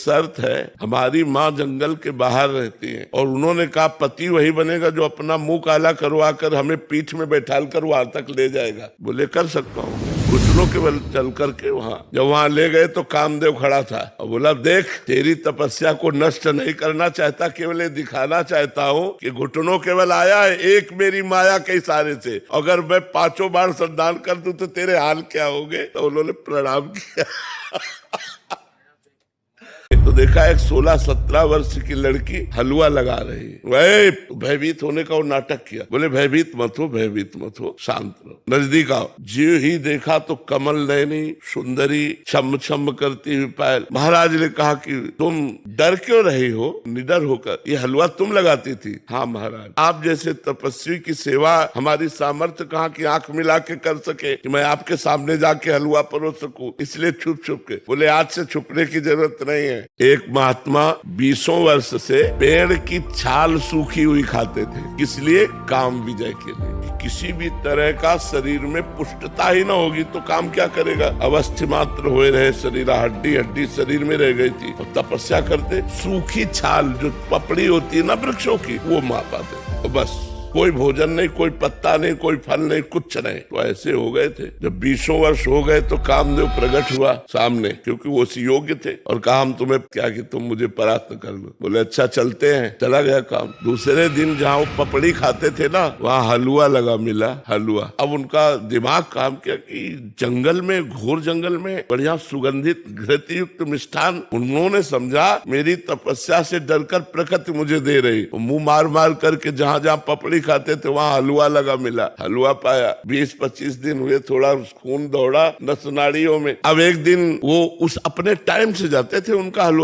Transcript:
शर्त है, हमारी माँ जंगल के बाहर रहती है और उन्होंने कहा पति वही बनेगा जो अपना मुंह काला करवा कर हमें पीठ में बैठाल कर वहां तक ले जाएगा। बोले कर सकता हूँ। घुटनों के बल चल करके जब वहां ले गए तो कामदेव खड़ा था और बोला देख तेरी तपस्या को नष्ट नहीं करना चाहता, केवल दिखाना चाहता हूँ कि घुटनों केवल आया है एक मेरी माया के इशारे से, अगर मैं 5 बार संदान कर दूं तो तेरे हाल क्या होंगे। तो उन्होंने प्रणाम किया। तो देखा एक 16-17 वर्ष की लड़की हलवा लगा रही है। वही भयभीत होने का वो नाटक किया। बोले भयभीत मत हो, भयभीत मत हो, शांत रहो, नजदीक आओ। ज्यों ही देखा तो कमल नयनी सुंदरी छम छम करती हुई पायल। महाराज ने कहा कि तुम डर क्यों रही हो निडर होकर, ये हलवा तुम लगाती थी? हाँ महाराज, आप जैसे तपस्वी की सेवा हमारी सामर्थ्य कहाँ की आंख मिला के कर सके कि मैं आपके सामने जाके हलवा परोस सकूं, इसलिए छुप छुप के। बोले आज से छुपने की जरूरत नहीं है। एक महात्मा 20 वर्ष से पेड़ की छाल सूखी हुई खाते थे, किस लिए? काम विजय के लिए। किसी भी तरह का शरीर में पुष्टता ही ना होगी तो काम क्या करेगा? अवस्थी मात्र हुए रहे शरीर, हड्डी हड्डी शरीर में रह गई थी और तपस्या करते सूखी छाल जो पपड़ी होती है ना वृक्षों की, वो मार पाते। तो बस कोई भोजन नहीं, कोई पत्ता नहीं, कोई फल नहीं, कुछ नहीं। तो ऐसे हो गए थे। जब 20 वर्ष हो गए तो कामदेव प्रकट हुआ सामने, क्योंकि वो उसी योग्य थे, और कहा हम तुम्हें क्या कि तुम मुझे परास्त कर लो। बोले अच्छा चलते हैं। चला गया काम। दूसरे दिन जहाँ वो पपड़ी खाते थे ना, वहाँ हलवा लगा मिला, हलवा। अब उनका दिमाग काम किया कि जंगल में, घोर जंगल में बढ़िया सुगंधित घृत युक्त मिष्ठान। उन्होंने समझा मेरी तपस्या से डरकर प्रकृति मुझे दे रही। मुंह मार मार करके जहाँ जहाँ पपड़ी खाते थे वहां हलवा लगा मिला, हलवा पाया। 20-25 दिन हुए, थोड़ा खून दौड़ा नस नाड़ियों में। अब एक दिन वो उस अपने टाइम से जाते थे, उनका हलवा